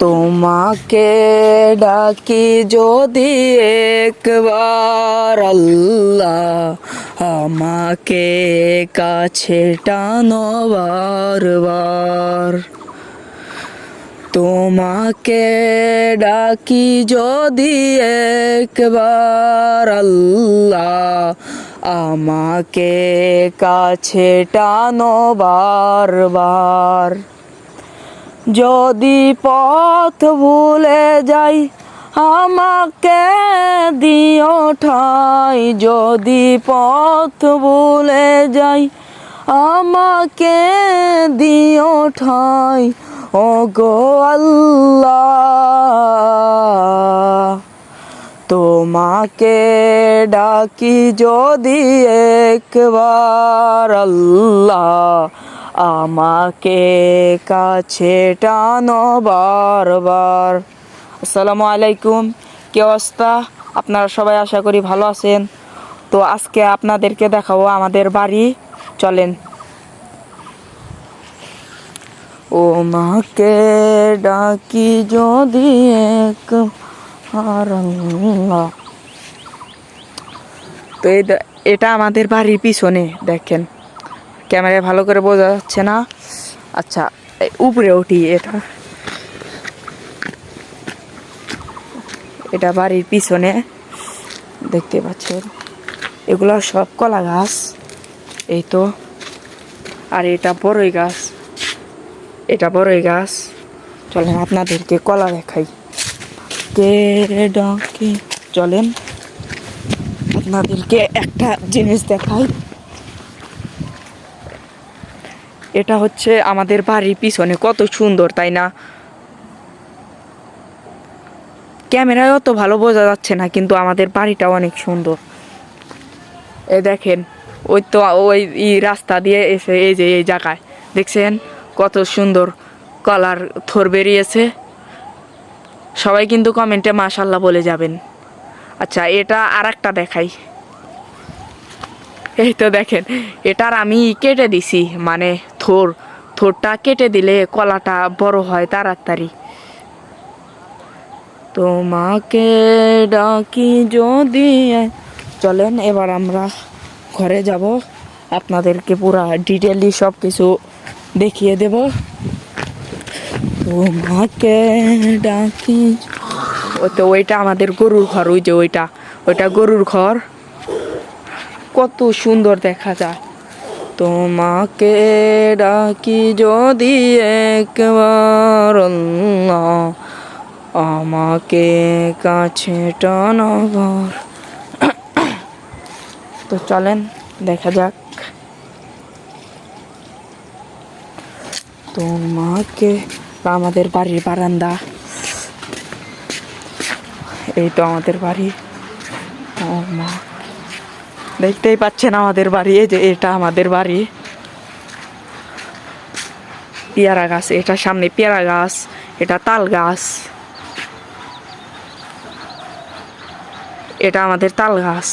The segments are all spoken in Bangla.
তোমাকে ডাকি যদি একবার আল্লাহ, আমাকে কাছে টানো বারবার। তোমাকে ডাকি যদি একবার আল্লাহ, আমাকে কাছে টানো বারবার। যদি পথ ভুলে যাই আমাকে দিও ঠাই, যদি পথ ভুলে যাই আমাকে দিও ঠাই। ও গো আল্লাহ, তোমাকে ডাকি যদি একবার আল্লাহ, আমাকে কাছে টানো বারবার। আসসালামু আলাইকুম, কি অবস্থা? আপনারা সবাই আশা করি ভালো আছেন। তো আজকে আপনাদেরকে দেখাবো আমাদের বাড়ি, চলেন। ও মাকে ডাকি যদি একবার আল্লাহ। তো এটা আমাদের বাড়ির পিছনে, দেখেন ক্যামেরায় ভালো করে বোঝা যাচ্ছে না। আচ্ছা, উপরে উঠি। এটা বাড়ির পিছনে দেখতে পাচ্ছেন, এগুলো সব কলা গাছ, এই তো। আর এটা বড়ই গাছ, এটা বড়ই গাছ। চলেন আপনাদেরকে কলা দেখাই। কে ডাকি, চলেন আপনাদেরকে একটা জিনিস দেখাই। এটা হচ্ছে আমাদের বাড়ির পিছনে, কত সুন্দর তাই না? ক্যামেরায় অত ভালো বোঝা যাচ্ছে না, কিন্তু আমাদের বাড়িটা অনেক সুন্দর। এই দেখেন, ওই তো ওই রাস্তা দিয়ে এসে এই যে এই জায়গায় দেখছেন কত সুন্দর কলার থোর বেরিয়েছে। সবাই কিন্তু কমেন্টে মাশাআল্লাহ বলে যাবেন। আচ্ছা, এটা আর একটা দেখাই। এই তো দেখেন, এটার আমি কেটে দিছি, মানে থোরটা কেটে দিলে কলাটা বড় হয় তাড়াতাড়ি। তোমাকে ডাকি যদি, চলেন এবার আমরা ঘরে যাব, আপনাদেরকে পুরা ডিটেইলি সব কিছু দেখিয়ে দেব। তোমাকে ডাকি, তো ওইটা আমাদের গরুর ঘর, ওই যে ওইটা গরুর ঘর, কত সুন্দর দেখা যায়। তোমাকে ডাকি যদি একবার আল্লাহ, আমাকে কাছে টানো বার। তো চলেন দেখা যাক। তোমাকে, আমাদের বাড়ির বারান্দা, এই তো আমাদের বাড়ি। ও মা, দেখতেই পাচ্ছেন আমাদের বাড়ি, এই যে এটা আমাদের বাড়ি। পেয়ারা গাছ, এটা সামনে পেয়ারা গাছ, এটা তাল গাছ, এটা আমাদের তাল গাছ।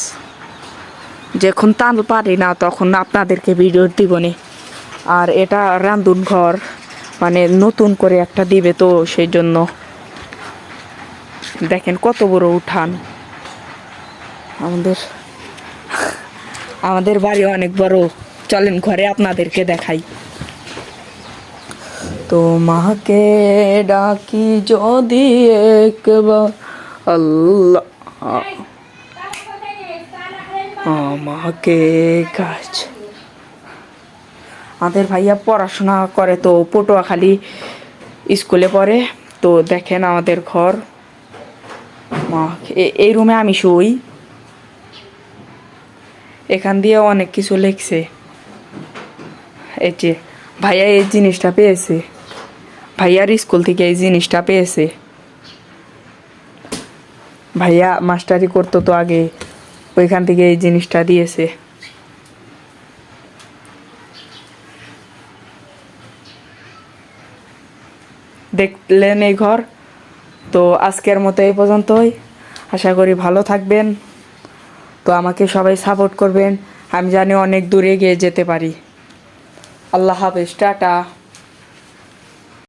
যখন তাল পারি না তখন আপনাদেরকে ভিডিও দিবনি। আর এটা রান্ধুন ঘর, মানে নতুন করে একটা দিবে, তো সেই জন্য দেখেন কত বড় উঠান। আমাদের বাড়ি অনেক বড়। চলেন ঘরে আপনাদেরকে দেখাই। তোমাকে ডাকি যদি একবার আল্লাহ, আমাকে কাছে। আমাদের ভাইয়া পড়াশোনা করে, তো পটুয়াখালী স্কুলে পড়ে। তো দেখেন আমাদের ঘর, এই রুমে আমি শুই। এখান দিয়ে অনেক কিছু লিখছে। এই যে ভাইয়া এই জিনিসটা পেয়েছে, ভাইয়ার স্কুল থেকে এই জিনিসটা পেয়েছে। ভাইয়া মাস্টারি করতো তো আগে, ওইখান থেকে এই জিনিসটা দিয়েছে। দেখলেন এই ঘর। তো আজকের মতো এই পর্যন্তই, আশা করি ভালো থাকবেন। তো আমাকে সবাই সাপোর্ট করবেন, আমি জানি অনেক দূরে গিয়ে যেতে পারি। আল্লাহ হাফেজ, টাটা।